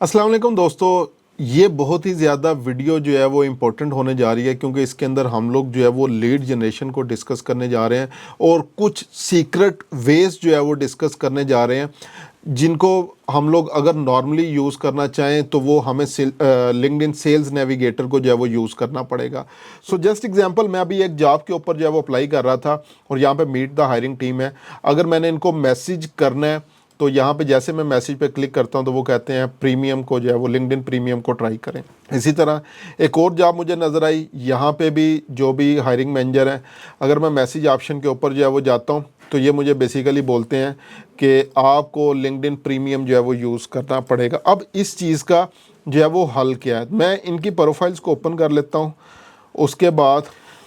अस्सलाम वालेकुम दोस्तों, ये बहुत ही ज़्यादा वीडियो जो है वो इम्पोर्टेंट होने जा रही है क्योंकि इसके अंदर हम लोग जो है वो लीड जनरेशन को डिस्कस करने जा रहे हैं और कुछ सीक्रेट वेज जो है वो डिस्कस करने जा रहे हैं जिनको हम लोग अगर नॉर्मली यूज़ करना चाहें तो वो हमें लिंक्डइन सेल्स नेविगेटर को जो है वो यूज़ करना पड़ेगा। सो जस्ट एग्जांपल, मैं अभी एक जॉब के ऊपर जो है वो अप्लाई कर रहा था और यहाँ पे मीट द हायरिंग टीम है। अगर मैंने इनको मैसेज करना है तो यहाँ पे जैसे मैं मैसेज पे क्लिक करता हूँ तो वो कहते हैं प्रीमियम को जो है वो लिंक्डइन प्रीमियम को ट्राई करें। इसी तरह एक और जॉब मुझे नज़र आई, यहाँ पे भी जो भी हायरिंग मैनेजर है, अगर मैं मैसेज ऑप्शन के ऊपर जो है वो जाता हूँ तो ये मुझे बेसिकली बोलते हैं कि आपको लिंक्डइन प्रीमियम जो है वो यूज़ करना पड़ेगा। अब इस चीज़ का जो है वो हल क्या है, मैं इनकी प्रोफाइल्स को ओपन कर लेता हूँ, उसके बाद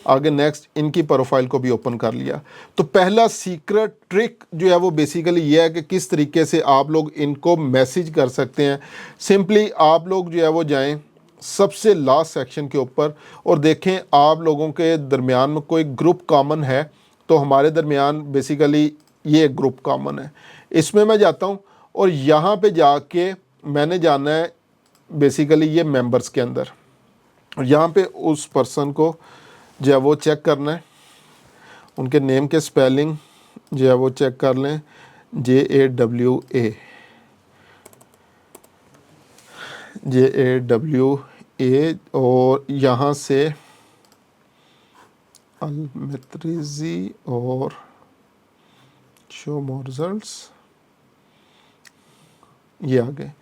आगे नेक्स्ट इनकी प्रोफाइल को भी ओपन कर लिया। तो पहला सीक्रेट ट्रिक जो है वो बेसिकली ये है कि किस तरीके से आप लोग इनको मैसेज कर सकते हैं। सिंपली आप लोग जो है वो जाएं सबसे लास्ट सेक्शन के ऊपर और देखें आप लोगों के दरमियान में कोई ग्रुप कॉमन है। तो हमारे दरमियान बेसिकली ये ग्रुप कॉमन है, इसमें मैं जाता हूँ और यहाँ पे जाके मैंने जाना है बेसिकली ये मेंबर्स के अंदर, और यहाँ पे उस पर्सन को जो है वो चेक करना है, उनके नेम के स्पेलिंग जो है वो चेक कर लें, JAWA, और यहाँ से अलमतरीजी और शो मोर रिजल्ट्स, ये आ गए।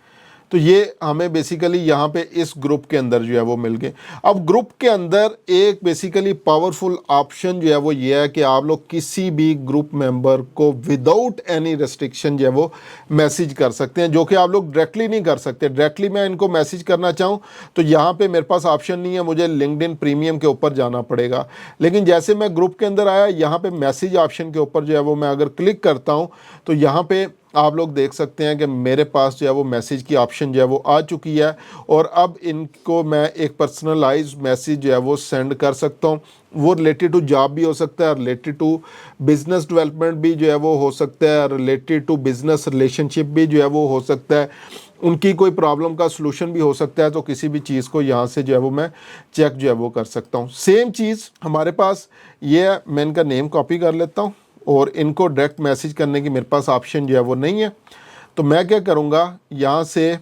तो ये हमें बेसिकली यहाँ पे इस ग्रुप के अंदर जो है वो मिल गए। अब ग्रुप के अंदर एक बेसिकली पावरफुल ऑप्शन जो है वो ये है कि आप लोग किसी भी ग्रुप मेंबर को विदाउट एनी रेस्ट्रिक्शन जो है वो मैसेज कर सकते हैं, जो कि आप लोग डायरेक्टली नहीं कर सकते। डायरेक्टली मैं इनको मैसेज करना चाहूँ तो यहाँ पे मेरे पास ऑप्शन नहीं है, मुझे लिंक्डइन प्रीमियम के ऊपर जाना पड़ेगा। लेकिन जैसे मैं ग्रुप के अंदर आया, यहाँ पे मैसेज ऑप्शन के ऊपर जो है वो मैं अगर क्लिक करता हूँ तो यहाँ पे आप लोग देख सकते हैं कि मेरे पास जो है वो मैसेज की ऑप्शन जो है वो आ चुकी है और अब इनको मैं एक पर्सनलाइज मैसेज जो है वो सेंड कर सकता हूँ। वो रिलेटेड टू जॉब भी हो सकता है, रिलेटेड टू बिजनेस डेवलपमेंट भी जो है वो हो सकता है, रिलेटेड टू बिजनेस रिलेशनशिप भी जो है वो हो सकता है, उनकी कोई प्रॉब्लम का सलूशन भी हो सकता है। तो किसी भी चीज़ को यहाँ से जो है वो मैं चेक जो है वो कर सकता हूँ। सेम चीज़ हमारे पास ये है, मैं इनका नेम कॉपी कर लेता हूँ और इनको डायरेक्ट मैसेज करने की मेरे पास ऑप्शन जो है वो नहीं है। तो मैं क्या करूँगा, यहाँ से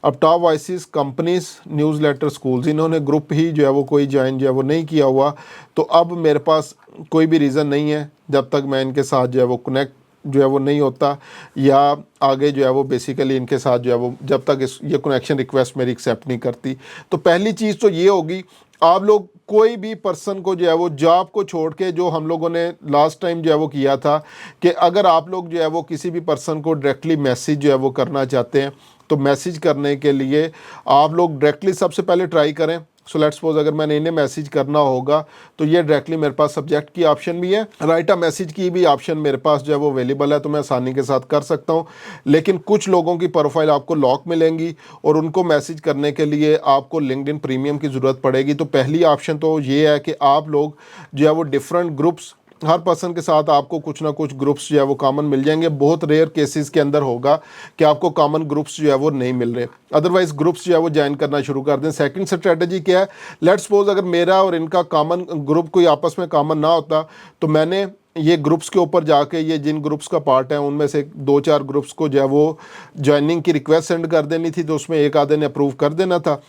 अब top voices companies newsletter schools, इन्होंने ग्रुप ही जो है वो कोई ज्वाइन जो है वो नहीं किया हुआ। तो अब मेरे पास कोई भी रीज़न नहीं है जब तक मैं इनके साथ जो है वो कनेक्ट जो है वो नहीं होता, या आगे जो है वो बेसिकली इनके साथ जो है वो जब तक ये कनेक्शन रिक्वेस्ट मेरी एक्सेप्ट नहीं करती। तो पहली चीज़ तो ये होगी, आप लोग कोई भी पर्सन को जो है वो जॉब को छोड़ के, जो हम लोगों ने लास्ट टाइम जो है वो किया था कि अगर आप लोग जो है वो किसी भी पर्सन को डायरेक्टली मैसेज जो है वो करना चाहते हैं तो मैसेज करने के लिए आप लोग डायरेक्टली सबसे पहले ट्राई करें। सो लेट्स सपोज अगर मैंने इन्हें मैसेज करना होगा तो ये डायरेक्टली मेरे पास सब्जेक्ट की ऑप्शन भी है, राइट अ मैसेज की भी ऑप्शन मेरे पास जो है वो अवेलेबल है, तो मैं आसानी के साथ कर सकता हूँ। लेकिन कुछ लोगों की प्रोफाइल आपको लॉक मिलेंगी और उनको मैसेज करने के लिए आपको लिंक्डइन प्रीमियम की ज़रूरत पड़ेगी। तो पहली ऑप्शन तो ये है कि आप लोग जो है वो डिफरेंट ग्रुप्स, हर पर्सन के साथ आपको कुछ ना कुछ ग्रुप्स जो है वो कॉमन मिल जाएंगे। बहुत रेयर केसेस के अंदर होगा कि आपको कॉमन ग्रुप्स जो है वो नहीं मिल रहे, अदरवाइज ग्रुप्स जो है वो ज्वाइन करना शुरू कर दें। सेकंड स्ट्रेटजी क्या है, लेट्स सपोज अगर मेरा और इनका कॉमन ग्रुप कोई आपस में कॉमन ना होता तो मैंने ये ग्रुप्स के ऊपर जाके ये जिन ग्रुप्स का पार्ट है उनमें से 2-4 ग्रुप्स को जो है वो ज्वाइनिंग की रिक्वेस्ट सेंड कर देनी थी, तो उसमें एक आधे ने अप्रूव कर देना था।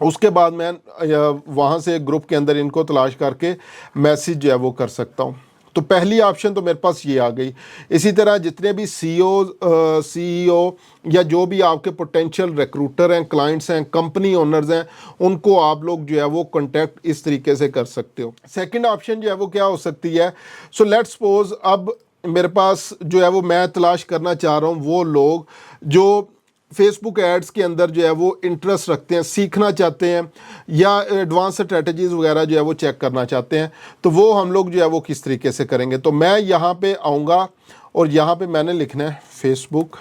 उसके बाद मैं वहाँ से ग्रुप के अंदर इनको तलाश करके मैसेज जो है वो कर सकता हूँ। तो पहली ऑप्शन तो मेरे पास ये आ गई। इसी तरह जितने भी सीईओ या जो भी आपके पोटेंशियल रिक्रूटर हैं, क्लाइंट्स हैं, कंपनी ओनर्स हैं, उनको आप लोग जो है वो कॉन्टैक्ट इस तरीके से कर सकते हो। सेकंड ऑप्शन जो है वो क्या हो सकती है, सो लेट्स सपोज अब मेरे पास जो है वो मैं तलाश करना चाह रहा हूँ वो लोग जो फेसबुक एड्स के अंदर जो है वो इंटरेस्ट रखते हैं, सीखना चाहते हैं या एडवांस स्ट्रेटजीज़ वगैरह जो है वो चेक करना चाहते हैं, तो वो हम लोग जो है वो किस तरीके से करेंगे। तो मैं यहाँ पे आऊँगा और यहाँ पे मैंने लिखना है फेसबुक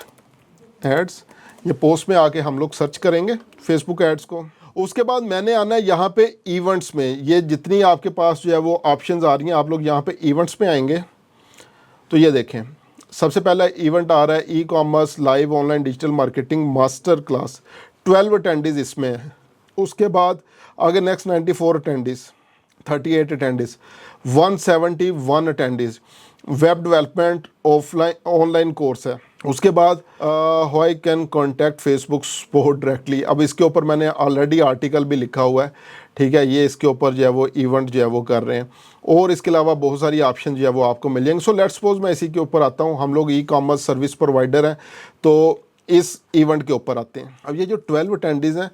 एड्स, ये पोस्ट में आके हम लोग सर्च करेंगे फेसबुक एड्स को। उसके बाद मैंने आना है यहाँ पे इवेंट्स में, ये जितनी आपके पास जो है वो ऑप्शंस आ रही हैं, आप लोग यहाँ पे इवेंट्स में आएंगे तो ये देखें सबसे पहला इवेंट आ रहा है e commerce live online digital marketing master class 12 attendees इसमें है। उसके बाद आगे next 94 attendees, 38 attendees, 171 attendees, web development offline online course है। उसके बाद how I can contact Facebook support directly. अब इसके ऊपर मैंने ऑलरेडी आर्टिकल भी लिखा हुआ है, ठीक है, ये इसके ऊपर जो है वो इवेंट जो है वो कर रहे हैं, और इसके अलावा बहुत सारी ऑप्शन जो है वो आपको मिल जाएंगे। सो लेट्स सपोज मैं इसी के ऊपर आता हूँ, हम लोग ई कॉमर्स सर्विस प्रोवाइडर हैं, तो इस इवेंट के ऊपर आते हैं। अब ये जो 12 अटेंडीज़ हैं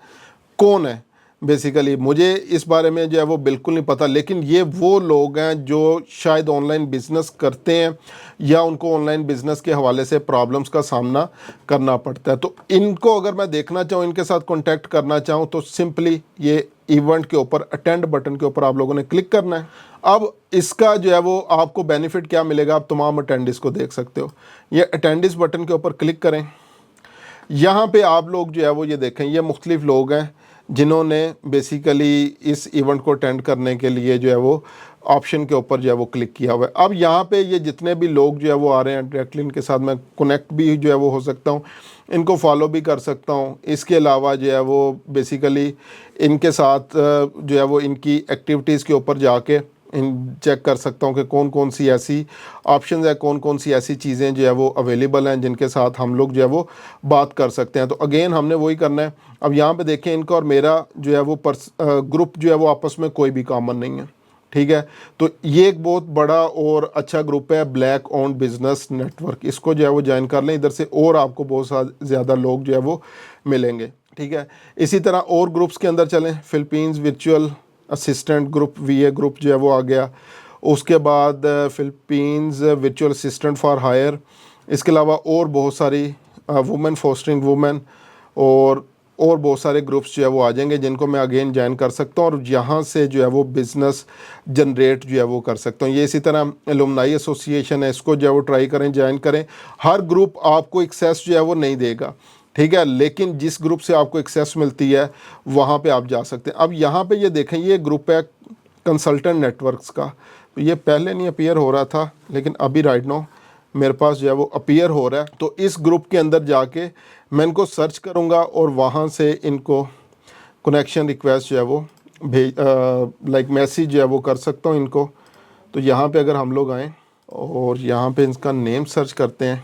कौन है, बेसिकली मुझे इस बारे में जो है वो बिल्कुल नहीं पता, लेकिन ये वो लोग हैं जो शायद ऑनलाइन बिज़नेस करते हैं या उनको ऑनलाइन बिज़नेस के हवाले से प्रॉब्लम्स का सामना करना पड़ता है। तो इनको अगर मैं देखना चाहूँ, इनके साथ कांटेक्ट करना चाहूँ, तो सिंपली ये इवेंट के ऊपर अटेंड बटन के ऊपर आप लोगों ने क्लिक करना है। अब इसका जो है वो आपको बेनिफिट क्या मिलेगा, आप तमाम अटेंडीज़ को देख सकते हो। ये अटेंडीज़ बटन के ऊपर क्लिक करें, यहाँ पे आप लोग जो है वो ये देखें, ये मुख्तलिफ लोग हैं जिन्होंने बेसिकली इस इवेंट को अटेंड करने के लिए जो है वो ऑप्शन के ऊपर जो है वो क्लिक किया हुआ है। अब यहाँ पे ये जितने भी लोग जो है वो आ रहे हैं डायरेक्टली, इनके साथ मैं कनेक्ट भी जो है वो हो सकता हूँ, इनको फॉलो भी कर सकता हूँ। इसके अलावा जो है वो बेसिकली इनके साथ जो है वो इनकी एक्टिविटीज़ के ऊपर जाके चेक कर सकता हूँ कि कौन कौन सी ऐसी ऑप्शंस है, कौन कौन सी ऐसी चीज़ें जो है वो अवेलेबल हैं जिनके साथ हम लोग जो है वो बात कर सकते हैं। तो अगेन हमने वही करना है। अब यहाँ पे देखें, इनका और मेरा जो है वो ग्रुप जो है वो आपस में कोई भी कॉमन नहीं है, ठीक है। तो ये एक बहुत बड़ा और अच्छा ग्रुप है, ब्लैक ओन्ड बिजनेस नेटवर्क। इसको जो है वो ज्वाइन कर लें, इधर से और आपको बहुत ज़्यादा लोग जो है वो मिलेंगे, ठीक है। इसी तरह और ग्रुप्स के अंदर चलें, Philippines virtual assistant group, VA group जो है वो आ गया। उसके बाद Philippines virtual assistant for hire. इसके अलावा और बहुत सारी वुमेन फोस्टरिंग वुमेन और बहुत सारे ग्रुप्स जो है वो आ जाएंगे जिनको मैं अगेन ज्वाइन कर सकता हूँ और यहाँ से जो है वो बिज़नेस जनरेट जो है वो कर सकता हूँ। ये इसी तरह एलुमनाई एसोसिएशन है, इसको जो है वो ट्राई करें, ज्वाइन करें। हर ग्रुप आपको एक्सेस जो है वो नहीं देगा, ठीक है, लेकिन जिस ग्रुप से आपको एक्सेस मिलती है वहाँ पे आप जा सकते हैं। अब यहाँ पे ये देखें, ये ग्रुप है कंसल्टेंट नेटवर्क्स का, तो ये पहले नहीं अपीयर हो रहा था, लेकिन अभी राइट नाउ मेरे पास जो है वो अपीयर हो रहा है। तो इस ग्रुप के अंदर जाके मैं इनको सर्च करूँगा और वहाँ से इनको कनेक्शन रिक्वेस्ट जो है वो लाइक मैसेज जो है वो कर सकता हूँ इनको। तो यहाँ पे अगर हम लोग आएँ और यहाँ पे इसका नेम सर्च करते हैं,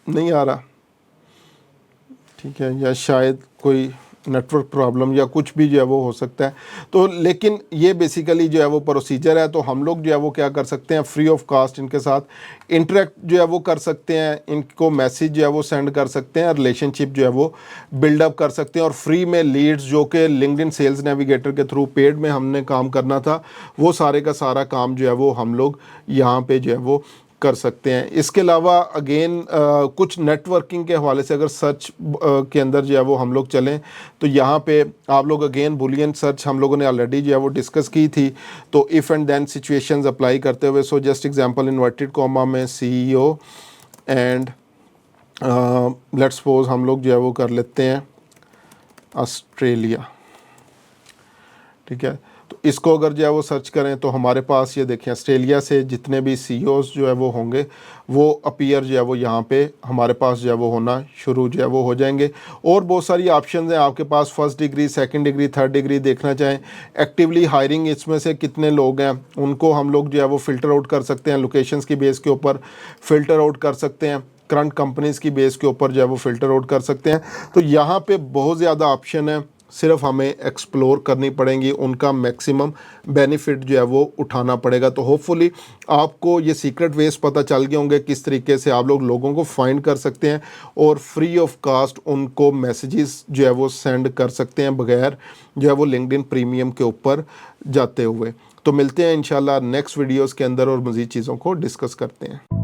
नहीं आ रहा, ठीक है, या शायद कोई नेटवर्क प्रॉब्लम या कुछ भी जो है वो हो सकता है। तो लेकिन ये बेसिकली जो है वो प्रोसीजर है। तो हम लोग जो है वो क्या कर सकते हैं, फ्री ऑफ कास्ट इनके साथ इंटरेक्ट जो है वो कर सकते हैं, इनको मैसेज जो है वो सेंड कर सकते हैं, रिलेशनशिप जो है वो बिल्डअप कर सकते हैं, और फ्री में लीड्स जो कि लिंक्डइन सेल्स नेविगेटर के थ्रू पेड में हमने काम करना था, वो सारे का सारा काम जो है वो हम लोग यहाँ पे जो है वो कर सकते हैं। इसके अलावा अगेन कुछ नेटवर्किंग के हवाले से अगर सर्च के अंदर जो है वो हम लोग चलें, तो यहाँ पे आप लोग अगेन बुलियन सर्च हम लोगों ने ऑलरेडी जो है वो डिस्कस की थी। तो if and then situations apply करते हुए, so just example inverted comma में CEO एंड लेट्स सपोज हम लोग जो है वो कर लेते हैं ऑस्ट्रेलिया, ठीक है। तो इसको अगर जो है वो सर्च करें तो हमारे पास ये देखें, ऑस्ट्रेलिया से जितने भी CEOs जो है वो होंगे वो अपीयर जो है वो यहाँ पे हमारे पास जो है वो होना शुरू जो है वो हो जाएंगे। और बहुत सारी ऑप्शंस हैं आपके पास, first degree, second degree, third degree देखना चाहें। एक्टिवली हायरिंग, इसमें से कितने लोग हैं उनको हम लोग जो है वो फ़िल्टर आउट कर सकते हैं, लोकेशंस की बेस के ऊपर फ़िल्टर आउट कर सकते हैं, करंट कंपनीज़ की बेस के ऊपर जो है वो फ़िल्टर आउट कर सकते हैं। तो यहाँ पे बहुत ज़्यादा ऑप्शन है, सिर्फ हमें एक्सप्लोर करनी पड़ेंगी, उनका मैक्सिमम बेनिफिट जो है वो उठाना पड़ेगा। तो होपफुली आपको ये सीक्रेट वेज पता चल गए होंगे किस तरीके से आप लोगों को फाइंड कर सकते हैं और फ्री ऑफ कास्ट उनको मैसेजेस जो है वो सेंड कर सकते हैं बगैर जो है वो लिंक्डइन प्रीमियम के ऊपर जाते हुए। तो मिलते हैं इंशाल्लाह नेक्स्ट वीडियोज़ के अंदर और मज़ीद चीज़ों को डिस्कस करते हैं।